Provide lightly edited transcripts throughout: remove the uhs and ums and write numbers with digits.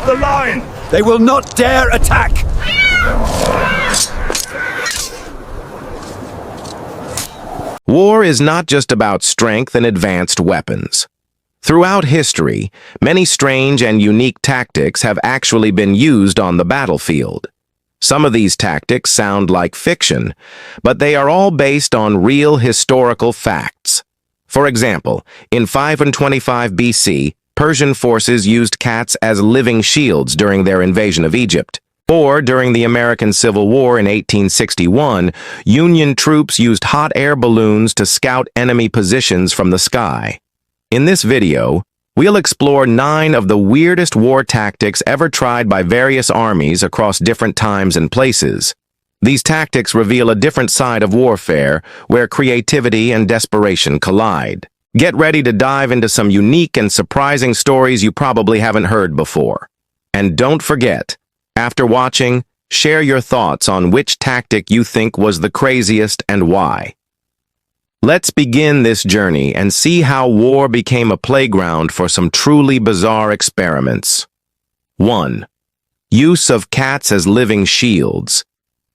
the line! They will not dare attack! War is not just about strength and advanced weapons. Throughout history, many strange and unique tactics have actually been used on the battlefield. Some of these tactics sound like fiction, but they are all based on real historical facts. For example, in 525 BC, Persian forces used cats as living shields during their invasion of Egypt. Or during the American Civil War in 1861, Union troops used hot air balloons to scout enemy positions from the sky. In this video, we'll explore 9 of the weirdest war tactics ever tried by various armies across different times and places. These tactics reveal a different side of warfare, where creativity and desperation collide. Get ready to dive into some unique and surprising stories you probably haven't heard before. And don't forget, after watching, share your thoughts on which tactic you think was the craziest and why. Let's begin this journey and see how war became a playground for some truly bizarre experiments. 1. Use of cats as living shields.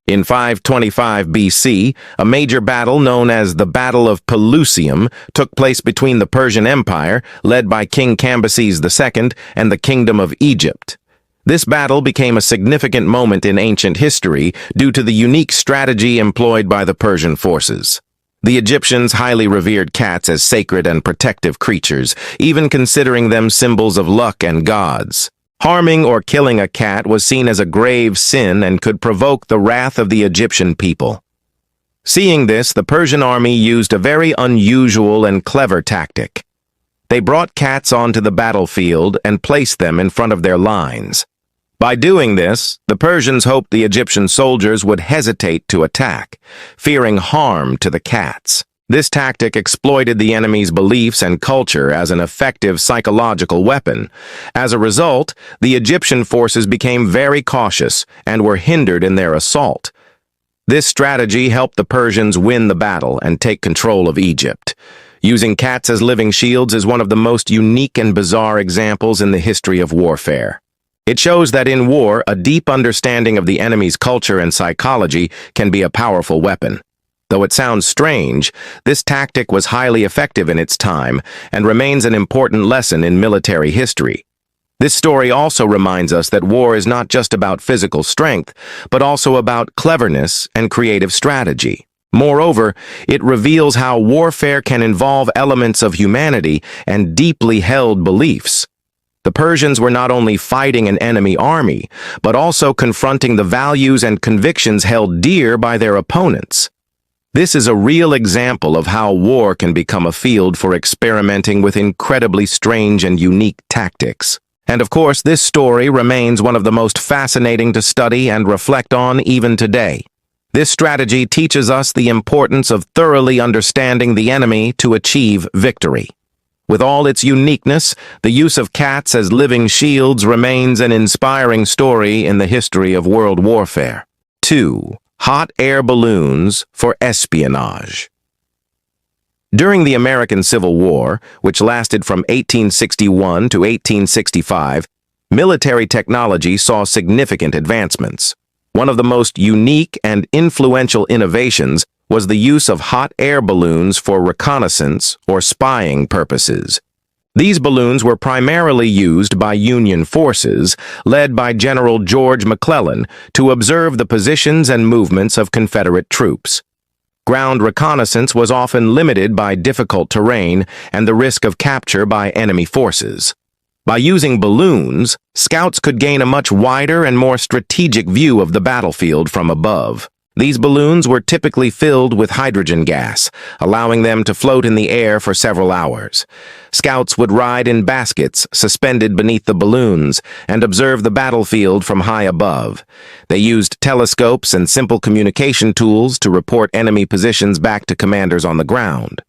In 525 BC, a major battle known as the Battle of Pelusium took place between the Persian Empire, led by King Cambyses II, and the Kingdom of Egypt. This battle became a significant moment in ancient history due to the unique strategy employed by the Persian forces. The Egyptians highly revered cats as sacred and protective creatures, even considering them symbols of luck and gods. Harming or killing a cat was seen as a grave sin and could provoke the wrath of the Egyptian people. Seeing this, the Persian army used a very unusual and clever tactic. They brought cats onto the battlefield and placed them in front of their lines. By doing this, the Persians hoped the Egyptian soldiers would hesitate to attack, fearing harm to the cats. This tactic exploited the enemy's beliefs and culture as an effective psychological weapon. As a result, the Egyptian forces became very cautious and were hindered in their assault. This strategy helped the Persians win the battle and take control of Egypt. Using cats as living shields is one of the most unique and bizarre examples in the history of warfare. It shows that in war, a deep understanding of the enemy's culture and psychology can be a powerful weapon. Though it sounds strange, this tactic was highly effective in its time and remains an important lesson in military history. This story also reminds us that war is not just about physical strength, but also about cleverness and creative strategy. Moreover, it reveals how warfare can involve elements of humanity and deeply held beliefs. The Persians were not only fighting an enemy army, but also confronting the values and convictions held dear by their opponents. This is a real example of how war can become a field for experimenting with incredibly strange and unique tactics. And of course, this story remains one of the most fascinating to study and reflect on even today. This strategy teaches us the importance of thoroughly understanding the enemy to achieve victory. With all its uniqueness, the use of cats as living shields remains an inspiring story in the history of world warfare. 2. Hot air balloons for espionage. During the American Civil War, which lasted from 1861 to 1865, military technology saw significant advancements. One of the most unique and influential innovations was the use of hot air balloons for reconnaissance or spying purposes. These balloons were primarily used by Union forces, led by General George McClellan, to observe the positions and movements of Confederate troops. Ground reconnaissance was often limited by difficult terrain and the risk of capture by enemy forces. By using balloons, scouts could gain a much wider and more strategic view of the battlefield from above. These balloons were typically filled with hydrogen gas, allowing them to float in the air for several hours. Scouts would ride in baskets suspended beneath the balloons and observe the battlefield from high above. They used telescopes and simple communication tools to report enemy positions back to commanders on the ground.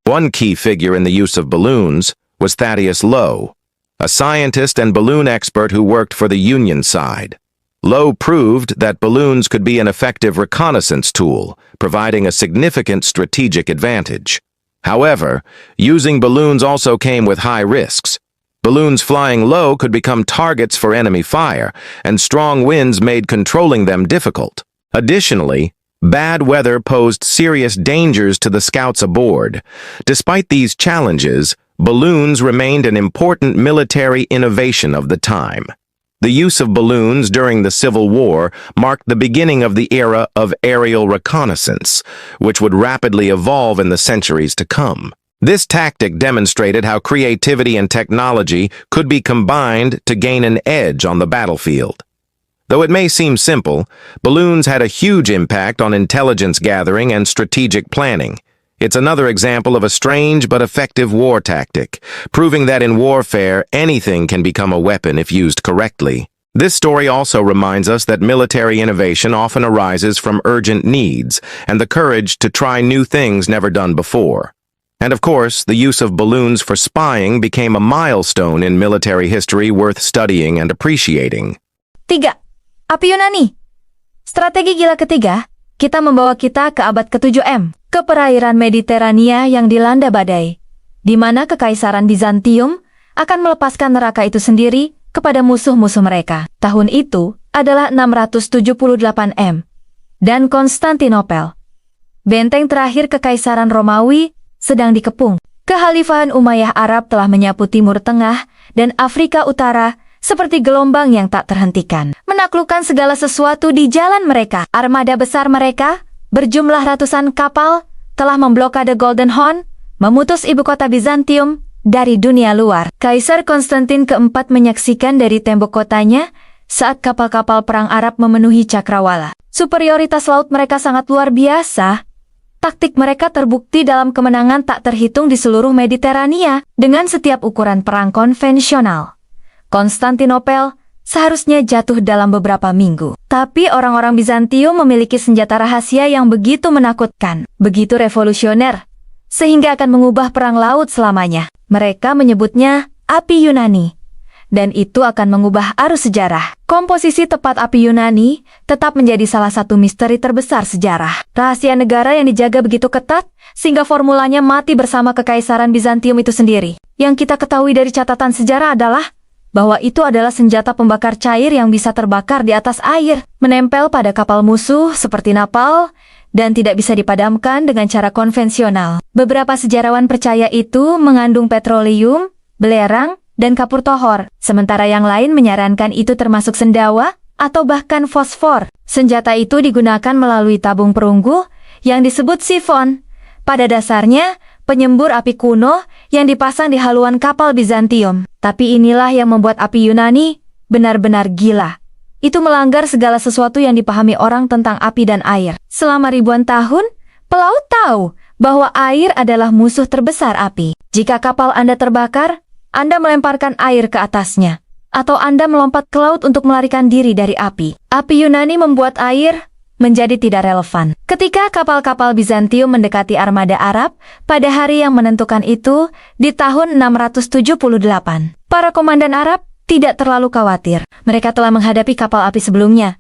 One key figure in the use of balloons was Thaddeus Lowe, a scientist and balloon expert who worked for the Union side. Lowe proved that balloons could be an effective reconnaissance tool, providing a significant strategic advantage. However, using balloons also came with high risks. Balloons flying low could become targets for enemy fire, and strong winds made controlling them difficult. Additionally, bad weather posed serious dangers to the scouts aboard. Despite these challenges, balloons remained an important military innovation of the time. The use of balloons during the Civil War marked the beginning of the era of aerial reconnaissance, which would rapidly evolve in the centuries to come. This tactic demonstrated how creativity and technology could be combined to gain an edge on the battlefield. Though it may seem simple, balloons had a huge impact on intelligence gathering and strategic planning. It's another example of a strange but effective war tactic, proving that in warfare, anything can become a weapon if used correctly. This story also reminds us that military innovation often arises from urgent needs and the courage to try new things never done before. And of course, the use of balloons for spying became a milestone in military history worth studying and appreciating. 3. Api Yunani. Strategi gila ketiga, kita membawa kita ke abad ke-7 M, ke perairan Mediterania yang dilanda badai, di mana Kekaisaran Bizantium akan melepaskan neraka itu sendiri kepada musuh-musuh mereka. Tahun itu adalah 678 M, dan Konstantinopel, benteng terakhir Kekaisaran Romawi, sedang dikepung. Kekhalifahan Umayyah Arab telah menyapu Timur Tengah dan Afrika Utara seperti gelombang yang tak terhentikan, menaklukkan segala sesuatu di jalan mereka. Armada besar mereka, berjumlah ratusan kapal, telah memblokade Golden Horn, memutus ibu kota Bizantium dari dunia luar. Kaisar Konstantin keempat menyaksikan dari tembok kotanya saat kapal-kapal perang Arab memenuhi cakrawala. Superioritas laut mereka sangat luar biasa. Taktik mereka terbukti dalam kemenangan tak terhitung di seluruh Mediterania dengan setiap ukuran perang konvensional. Konstantinopel seharusnya jatuh dalam beberapa minggu. Tapi orang-orang Bizantium memiliki senjata rahasia yang begitu menakutkan, begitu revolusioner, sehingga akan mengubah perang laut selamanya. Mereka menyebutnya api Yunani, dan itu akan mengubah arus sejarah. Komposisi tepat api Yunani tetap menjadi salah satu misteri terbesar sejarah. Rahasia negara yang dijaga begitu ketat, sehingga formulanya mati bersama Kekaisaran Bizantium itu sendiri. Yang kita ketahui dari catatan sejarah adalah bahwa itu adalah senjata pembakar cair yang bisa terbakar di atas air, menempel pada kapal musuh seperti napal, dan tidak bisa dipadamkan dengan cara konvensional. Beberapa sejarawan percaya itu mengandung petroleum, belerang, dan kapur tohor, sementara yang lain menyarankan itu termasuk sendawa atau bahkan fosfor. Senjata itu digunakan melalui tabung perunggu yang disebut sifon. Pada dasarnya, penyembur api kuno yang dipasang di haluan kapal Bizantium. Tapi inilah yang membuat api Yunani benar-benar gila. Itu melanggar segala sesuatu yang dipahami orang tentang api dan air. Selama ribuan tahun, pelaut tahu bahwa air adalah musuh terbesar api. Jika kapal Anda terbakar, Anda melemparkan air ke atasnya, atau Anda melompat ke laut untuk melarikan diri dari api. Api Yunani membuat air menjadi tidak relevan. Ketika kapal-kapal Bizantium mendekati armada Arab, pada hari yang menentukan itu, di tahun 678, para komandan Arab tidak terlalu khawatir. Mereka telah menghadapi kapal api sebelumnya.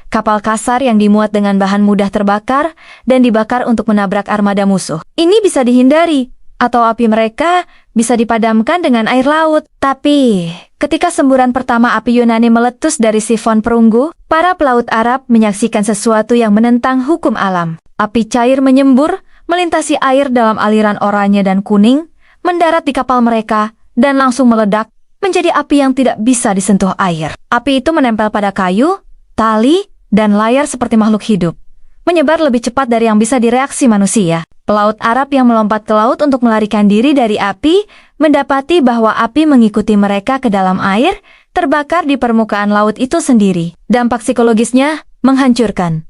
Kapal kasar yang dimuat dengan bahan mudah terbakar dan dibakar untuk menabrak armada musuh. Ini bisa dihindari, atau api mereka bisa dipadamkan dengan air laut. Tapi, ketika semburan pertama api Yunani meletus dari sifon perunggu, para pelaut Arab menyaksikan sesuatu yang menentang hukum alam. Api cair menyembur, melintasi air dalam aliran oranye dan kuning, mendarat di kapal mereka, dan langsung meledak, menjadi api yang tidak bisa disentuh air. Api itu menempel pada kayu, tali, dan layar seperti makhluk hidup, menyebar lebih cepat dari yang bisa direaksi manusia. Pelaut Arab yang melompat ke laut untuk melarikan diri dari api, mendapati bahwa api mengikuti mereka ke dalam air, terbakar di permukaan laut itu sendiri. Dampak psikologisnya menghancurkan.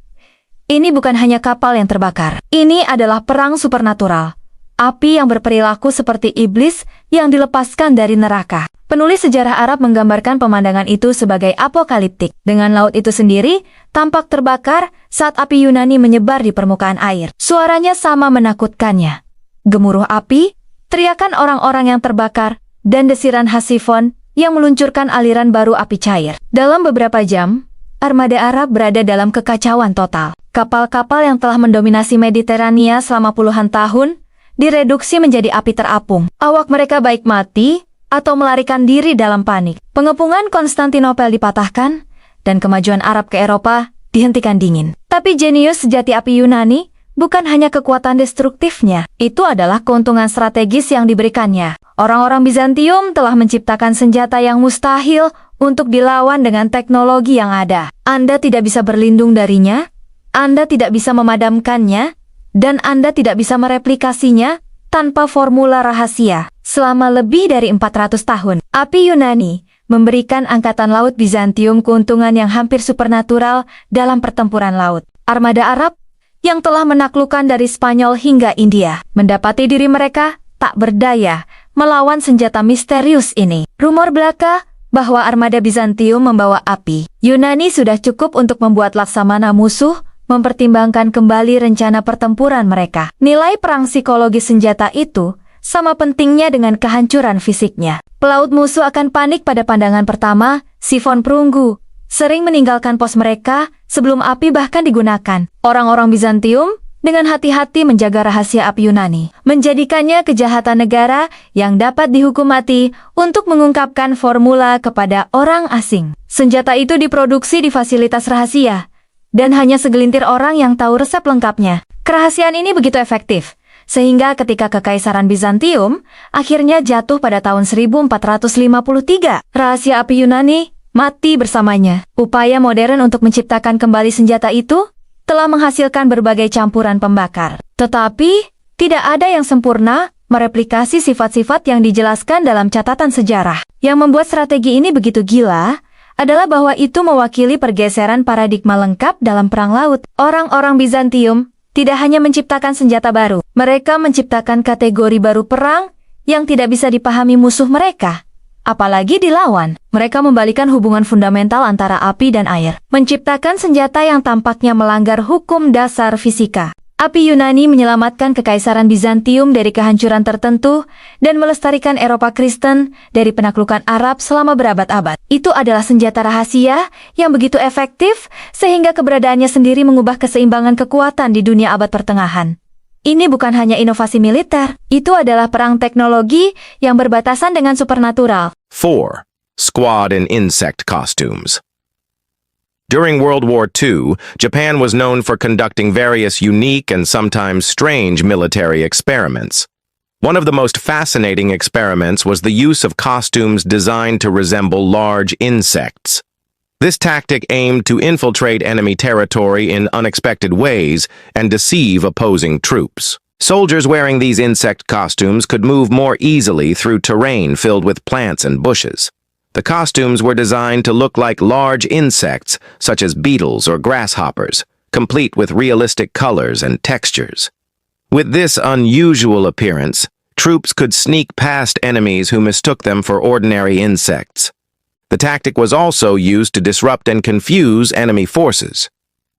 Ini bukan hanya kapal yang terbakar. Ini adalah perang supernatural. Api yang berperilaku seperti iblis yang dilepaskan dari neraka. Penulis sejarah Arab menggambarkan pemandangan itu sebagai apokaliptik. Dengan laut itu sendiri tampak terbakar saat api Yunani menyebar di permukaan air. Suaranya sama menakutkannya. Gemuruh api, teriakan orang-orang yang terbakar, dan desiran Hasifon yang meluncurkan aliran baru api cair. Dalam beberapa jam, armada Arab berada dalam kekacauan total. Kapal-kapal yang telah mendominasi Mediterania selama puluhan tahun direduksi menjadi api terapung. Awak mereka baik mati atau melarikan diri dalam panik. Pengepungan Konstantinopel dipatahkan, dan kemajuan Arab ke Eropa dihentikan dingin. Tapi jenius sejati api Yunani bukan hanya kekuatan destruktifnya, itu adalah keuntungan strategis yang diberikannya. Orang-orang Bizantium telah menciptakan senjata yang mustahil untuk dilawan dengan teknologi yang ada. Anda tidak bisa berlindung darinya, Anda tidak bisa memadamkannya, dan Anda tidak bisa mereplikasinya tanpa formula rahasia. Selama lebih dari 400 tahun, api Yunani memberikan Angkatan Laut Bizantium keuntungan yang hampir supernatural dalam pertempuran laut. Armada Arab yang telah menaklukkan dari Spanyol hingga India mendapati diri mereka tak berdaya melawan senjata misterius ini. Rumor belaka bahwa armada Bizantium membawa api Yunani sudah cukup untuk membuat Laksamana musuh mempertimbangkan kembali rencana pertempuran mereka. Nilai perang psikologis senjata itu sama pentingnya dengan kehancuran fisiknya. Pelaut musuh akan panik pada pandangan pertama. Sifon perunggu sering meninggalkan pos mereka sebelum api bahkan digunakan. Orang-orang Bizantium dengan hati-hati menjaga rahasia api Yunani, menjadikannya kejahatan negara yang dapat dihukum mati untuk mengungkapkan formula kepada orang asing. Senjata itu diproduksi di fasilitas rahasia, dan hanya segelintir orang yang tahu resep lengkapnya. Kerahasiaan ini begitu efektif, sehingga ketika Kekaisaran Bizantium akhirnya jatuh pada tahun 1453, rahasia api Yunani mati bersamanya. Upaya modern untuk menciptakan kembali senjata itu telah menghasilkan berbagai campuran pembakar. Tetapi, tidak ada yang sempurna mereplikasi sifat-sifat yang dijelaskan dalam catatan sejarah. Yang membuat strategi ini begitu gila adalah bahwa itu mewakili pergeseran paradigma lengkap dalam perang laut. Orang-orang Bizantium tidak hanya menciptakan senjata baru, mereka menciptakan kategori baru perang yang tidak bisa dipahami musuh mereka, apalagi dilawan. Mereka membalikan hubungan fundamental antara api dan air, menciptakan senjata yang tampaknya melanggar hukum dasar fisika. Api Yunani menyelamatkan Kekaisaran Bizantium dari kehancuran tertentu dan melestarikan Eropa Kristen dari penaklukan Arab selama berabad-abad. Itu adalah senjata rahasia yang begitu efektif sehingga keberadaannya sendiri mengubah keseimbangan kekuatan di dunia abad pertengahan. Ini bukan hanya inovasi militer, itu adalah perang teknologi yang berbatasan dengan supernatural. 4. Squad and insect costumes. During World War II, Japan was known for conducting various unique and sometimes strange military experiments. One of the most fascinating experiments was the use of costumes designed to resemble large insects. This tactic aimed to infiltrate enemy territory in unexpected ways and deceive opposing troops. Soldiers wearing these insect costumes could move more easily through terrain filled with plants and bushes. The costumes were designed to look like large insects, such as beetles or grasshoppers, complete with realistic colors and textures. With this unusual appearance, troops could sneak past enemies who mistook them for ordinary insects. The tactic was also used to disrupt and confuse enemy forces.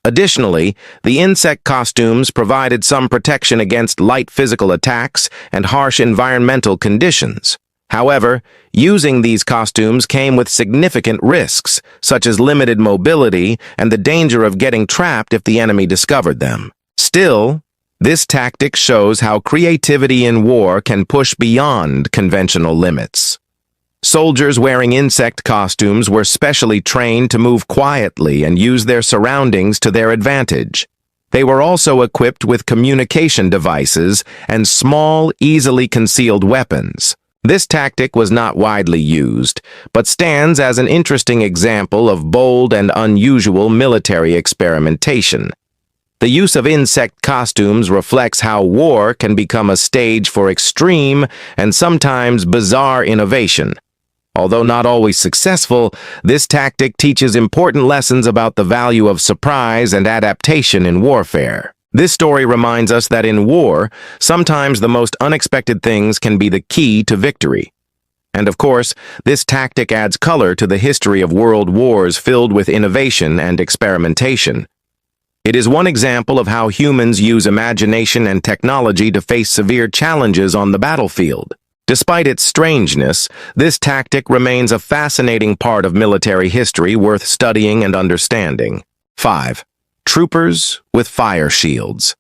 Additionally, the insect costumes provided some protection against light physical attacks and harsh environmental conditions. However, using these costumes came with significant risks, such as limited mobility and the danger of getting trapped if the enemy discovered them. Still, this tactic shows how creativity in war can push beyond conventional limits. Soldiers wearing insect costumes were specially trained to move quietly and use their surroundings to their advantage. They were also equipped with communication devices and small, easily concealed weapons. This tactic was not widely used, but stands as an interesting example of bold and unusual military experimentation. The use of insect costumes reflects how war can become a stage for extreme and sometimes bizarre innovation. Although not always successful, this tactic teaches important lessons about the value of surprise and adaptation in warfare. This story reminds us that in war, sometimes the most unexpected things can be the key to victory. And of course, this tactic adds color to the history of world wars filled with innovation and experimentation. It is one example of how humans use imagination and technology to face severe challenges on the battlefield. Despite its strangeness, this tactic remains a fascinating part of military history worth studying and understanding. 5. Troopers with fire shields.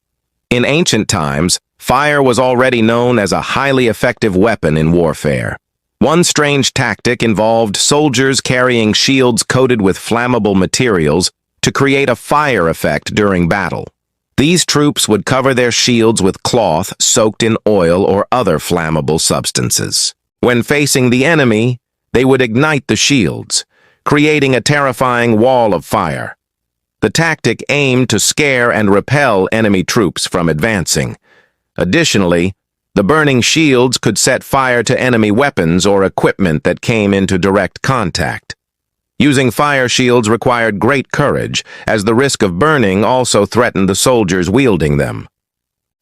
In ancient times, fire was already known as a highly effective weapon in warfare. One strange tactic involved soldiers carrying shields coated with flammable materials to create a fire effect during battle. These troops would cover their shields with cloth soaked in oil or other flammable substances. When facing the enemy, they would ignite the shields, creating a terrifying wall of fire. The tactic aimed to scare and repel enemy troops from advancing. Additionally, the burning shields could set fire to enemy weapons or equipment that came into direct contact. Using fire shields required great courage, as the risk of burning also threatened the soldiers wielding them.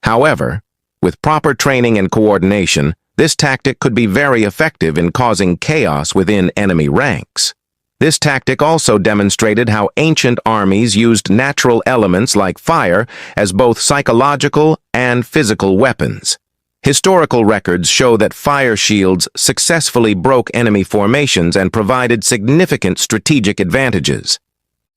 However, with proper training and coordination, this tactic could be very effective in causing chaos within enemy ranks. This tactic also demonstrated how ancient armies used natural elements like fire as both psychological and physical weapons. Historical records show that fire shields successfully broke enemy formations and provided significant strategic advantages.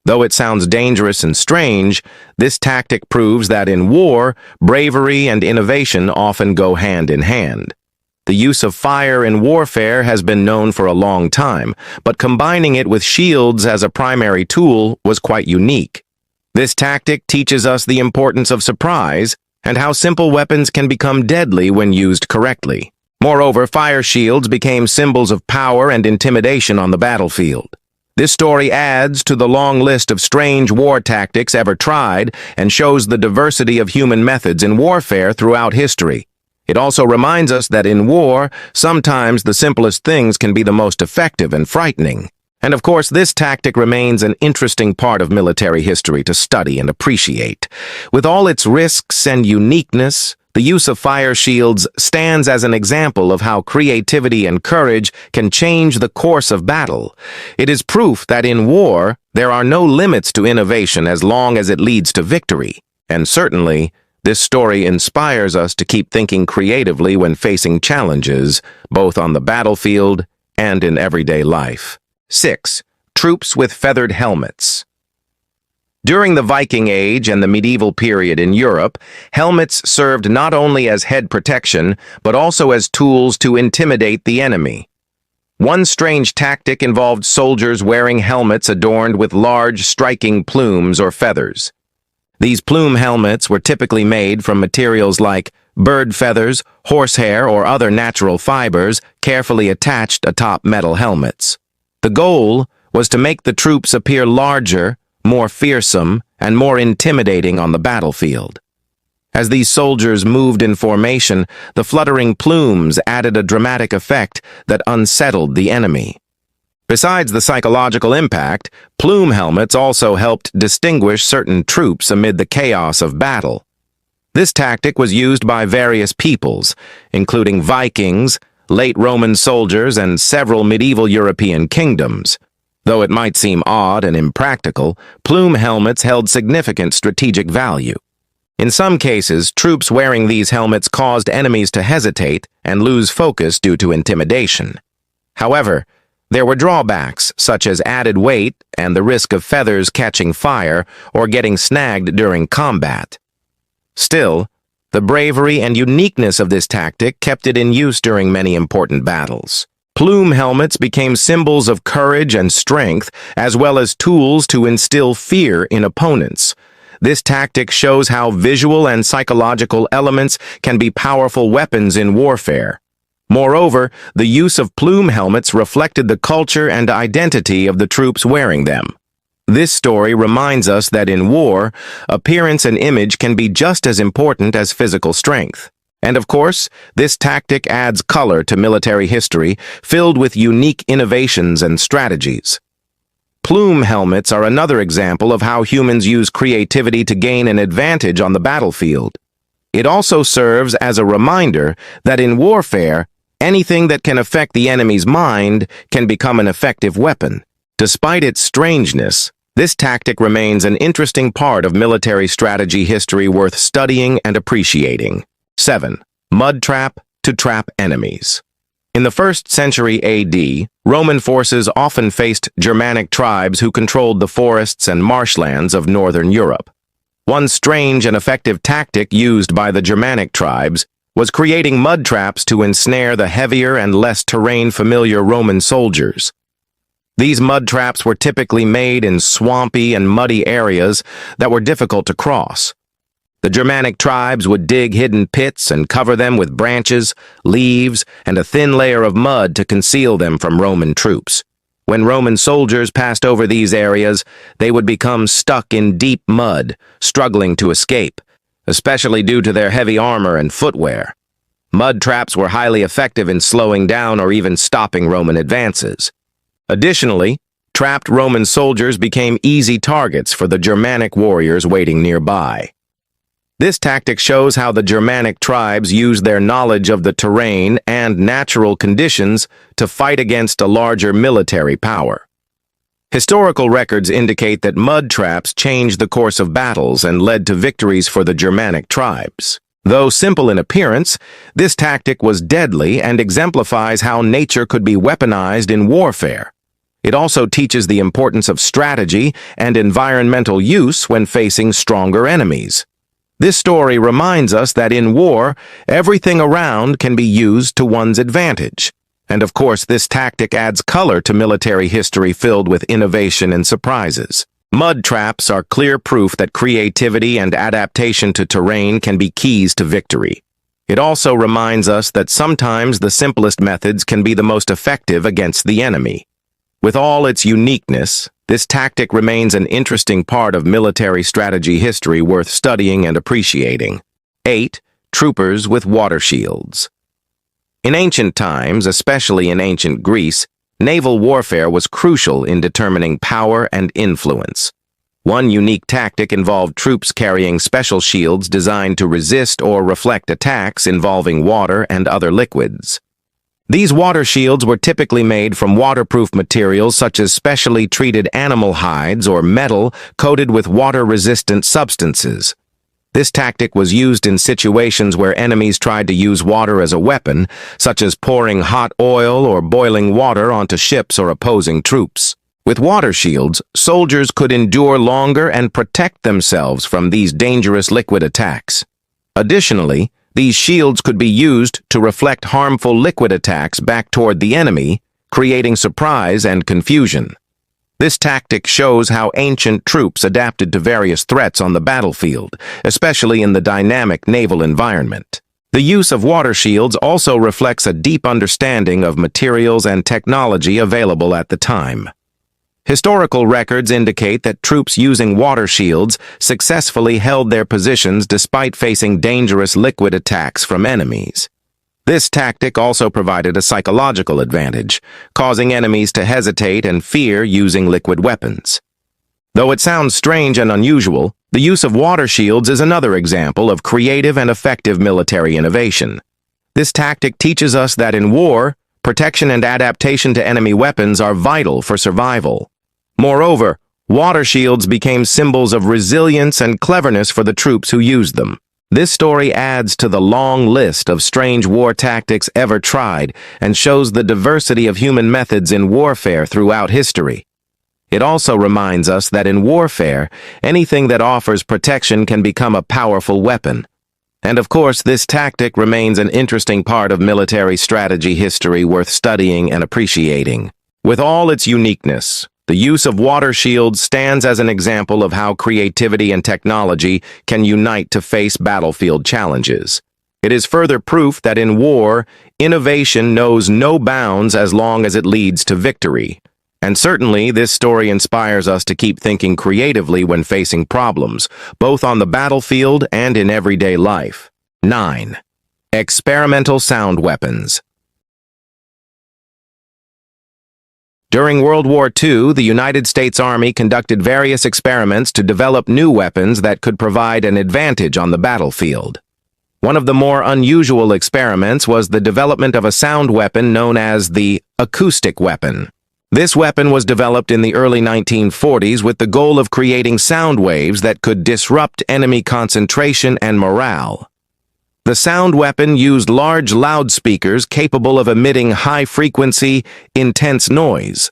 Though it sounds dangerous and strange, this tactic proves that in war, bravery and innovation often go hand in hand. The use of fire in warfare has been known for a long time, but combining it with shields as a primary tool was quite unique. This tactic teaches us the importance of surprise and how simple weapons can become deadly when used correctly. Moreover, fire shields became symbols of power and intimidation on the battlefield. This story adds to the long list of strange war tactics ever tried and shows the diversity of human methods in warfare throughout history. It also reminds us that in war, sometimes the simplest things can be the most effective and frightening. And of course, this tactic remains an interesting part of military history to study and appreciate. With all its risks and uniqueness, the use of fire shields stands as an example of how creativity and courage can change the course of battle. It is proof that in war, there are no limits to innovation as long as it leads to victory. And certainly, this story inspires us to keep thinking creatively when facing challenges, both on the battlefield and in everyday life. 6. Troops with feathered helmets. During the Viking Age and the medieval period in Europe, helmets served not only as head protection, but also as tools to intimidate the enemy. One strange tactic involved soldiers wearing helmets adorned with large, striking plumes or feathers. These plume helmets were typically made from materials like bird feathers, horsehair, or other natural fibers carefully attached atop metal helmets. The goal was to make the troops appear larger, more fearsome, and more intimidating on the battlefield. As these soldiers moved in formation, the fluttering plumes added a dramatic effect that unsettled the enemy. Besides the psychological impact, plume helmets also helped distinguish certain troops amid the chaos of battle. This tactic was used by various peoples, including Vikings, late Roman soldiers, and several medieval European kingdoms. Though it might seem odd and impractical, plume helmets held significant strategic value. In some cases, troops wearing these helmets caused enemies to hesitate and lose focus due to intimidation. However, there were drawbacks, such as added weight and the risk of feathers catching fire or getting snagged during combat. Still, the bravery and uniqueness of this tactic kept it in use during many important battles. Plume helmets became symbols of courage and strength, as well as tools to instill fear in opponents. This tactic shows how visual and psychological elements can be powerful weapons in warfare. Moreover, the use of plume helmets reflected the culture and identity of the troops wearing them. This story reminds us that in war, appearance and image can be just as important as physical strength. And of course, this tactic adds color to military history, filled with unique innovations and strategies. Plume helmets are another example of how humans use creativity to gain an advantage on the battlefield. It also serves as a reminder that in warfare, anything that can affect the enemy's mind can become an effective weapon. Despite its strangeness, this tactic remains an interesting part of military strategy history worth studying and appreciating. 7. Mud trap to trap enemies. In the 1st century AD, Roman forces often faced Germanic tribes who controlled the forests and marshlands of northern Europe. One strange and effective tactic used by the Germanic tribes was creating mud traps to ensnare the heavier and less terrain-familiar Roman soldiers. These mud traps were typically made in swampy and muddy areas that were difficult to cross. The Germanic tribes would dig hidden pits and cover them with branches, leaves, and a thin layer of mud to conceal them from Roman troops. When Roman soldiers passed over these areas, they would become stuck in deep mud, struggling to escape, especially due to their heavy armor and footwear. Mud traps were highly effective in slowing down or even stopping Roman advances. Additionally, trapped Roman soldiers became easy targets for the Germanic warriors waiting nearby. This tactic shows how the Germanic tribes used their knowledge of the terrain and natural conditions to fight against a larger military power. Historical records indicate that mud traps changed the course of battles and led to victories for the Germanic tribes. Though simple in appearance, this tactic was deadly and exemplifies how nature could be weaponized in warfare. It also teaches the importance of strategy and environmental use when facing stronger enemies. This story reminds us that in war, everything around can be used to one's advantage. And of course, this tactic adds color to military history filled with innovation and surprises. Mud traps are clear proof that creativity and adaptation to terrain can be keys to victory. It also reminds us that sometimes the simplest methods can be the most effective against the enemy. With all its uniqueness, this tactic remains an interesting part of military strategy history worth studying and appreciating. 8. Troopers with water shields. In ancient times, especially in ancient Greece, naval warfare was crucial in determining power and influence. One unique tactic involved troops carrying special shields designed to resist or reflect attacks involving water and other liquids. These water shields were typically made from waterproof materials such as specially treated animal hides or metal coated with water-resistant substances. This tactic was used in situations where enemies tried to use water as a weapon, such as pouring hot oil or boiling water onto ships or opposing troops. With water shields, soldiers could endure longer and protect themselves from these dangerous liquid attacks. Additionally, these shields could be used to reflect harmful liquid attacks back toward the enemy, creating surprise and confusion. This tactic shows how ancient troops adapted to various threats on the battlefield, especially in the dynamic naval environment. The use of water shields also reflects a deep understanding of materials and technology available at the time. Historical records indicate that troops using water shields successfully held their positions despite facing dangerous liquid attacks from enemies. This tactic also provided a psychological advantage, causing enemies to hesitate and fear using liquid weapons. Though it sounds strange and unusual, the use of water shields is another example of creative and effective military innovation. This tactic teaches us that in war, protection and adaptation to enemy weapons are vital for survival. Moreover, water shields became symbols of resilience and cleverness for the troops who used them. This story adds to the long list of strange war tactics ever tried and shows the diversity of human methods in warfare throughout history. It also reminds us that in warfare, anything that offers protection can become a powerful weapon. And of course, this tactic remains an interesting part of military strategy history worth studying and appreciating. With all its uniqueness, the use of water shields stands as an example of how creativity and technology can unite to face battlefield challenges. It is further proof that in war, innovation knows no bounds as long as it leads to victory. And certainly, this story inspires us to keep thinking creatively when facing problems, both on the battlefield and in everyday life. 9. Experimental sound weapons. During World War II, the United States Army conducted various experiments to develop new weapons that could provide an advantage on the battlefield. One of the more unusual experiments was the development of a sound weapon known as the acoustic weapon. This weapon was developed in the early 1940s with the goal of creating sound waves that could disrupt enemy concentration and morale. The sound weapon used large loudspeakers capable of emitting high-frequency, intense noise.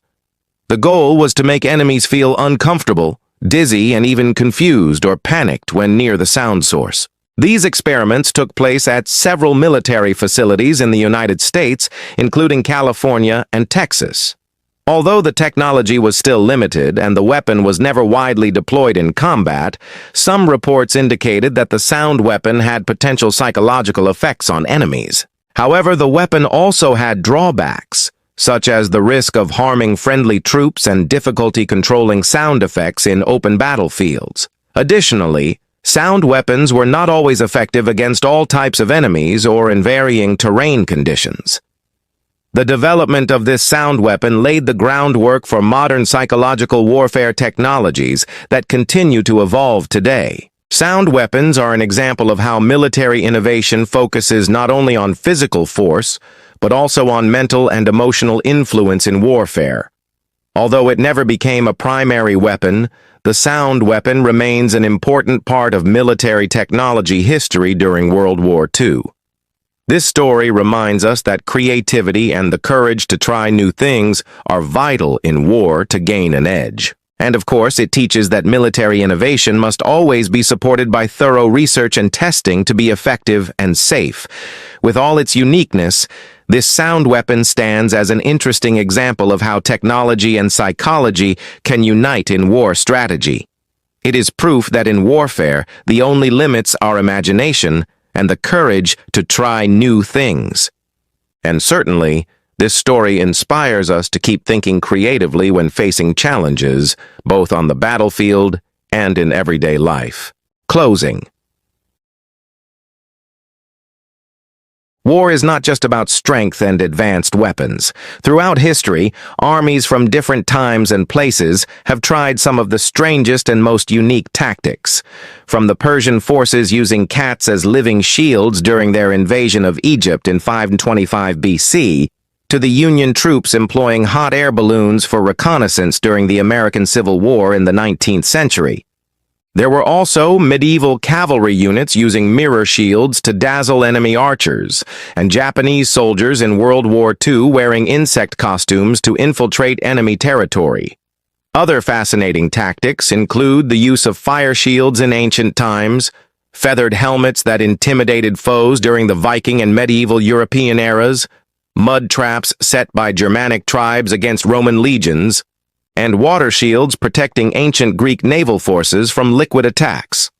The goal was to make enemies feel uncomfortable, dizzy, and even confused or panicked when near the sound source. These experiments took place at several military facilities in the United States, including California and Texas. Although the technology was still limited and the weapon was never widely deployed in combat, some reports indicated that the sound weapon had potential psychological effects on enemies. However, the weapon also had drawbacks, such as the risk of harming friendly troops and difficulty controlling sound effects in open battlefields. Additionally, sound weapons were not always effective against all types of enemies or in varying terrain conditions. The development of this sound weapon laid the groundwork for modern psychological warfare technologies that continue to evolve today. Sound weapons are an example of how military innovation focuses not only on physical force, but also on mental and emotional influence in warfare. Although it never became a primary weapon, the sound weapon remains an important part of military technology history during World War II. This story reminds us that creativity and the courage to try new things are vital in war to gain an edge. And of course, it teaches that military innovation must always be supported by thorough research and testing to be effective and safe. With all its uniqueness, this sound weapon stands as an interesting example of how technology and psychology can unite in war strategy. It is proof that in warfare, the only limits are imagination and the courage to try new things. And certainly, this story inspires us to keep thinking creatively when facing challenges, both on the battlefield and in everyday life. Closing. War is not just about strength and advanced weapons. Throughout history, armies from different times and places have tried some of the strangest and most unique tactics. From the Persian forces using cats as living shields during their invasion of Egypt in 525 BC, to the Union troops employing hot air balloons for reconnaissance during the American Civil War in the 19th century. There were also medieval cavalry units using mirror shields to dazzle enemy archers, and Japanese soldiers in World War II wearing insect costumes to infiltrate enemy territory. Other fascinating tactics include the use of fire shields in ancient times, feathered helmets that intimidated foes during the Viking and medieval European eras, mud traps set by Germanic tribes against Roman legions, and water shields protecting ancient Greek naval forces from liquid attacks.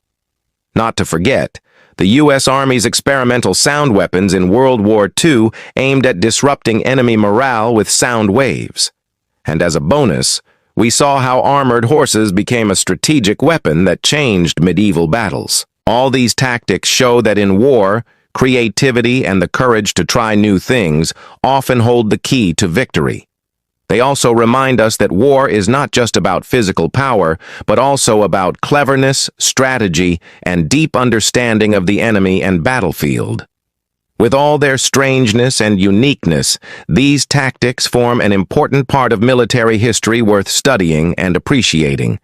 Not to forget, the U.S. Army's experimental sound weapons in World War II aimed at disrupting enemy morale with sound waves. And as a bonus, we saw how armored horses became a strategic weapon that changed medieval battles. All these tactics show that in war, creativity and the courage to try new things often hold the key to victory. They also remind us that war is not just about physical power, but also about cleverness, strategy, and deep understanding of the enemy and battlefield. With all their strangeness and uniqueness, these tactics form an important part of military history worth studying and appreciating.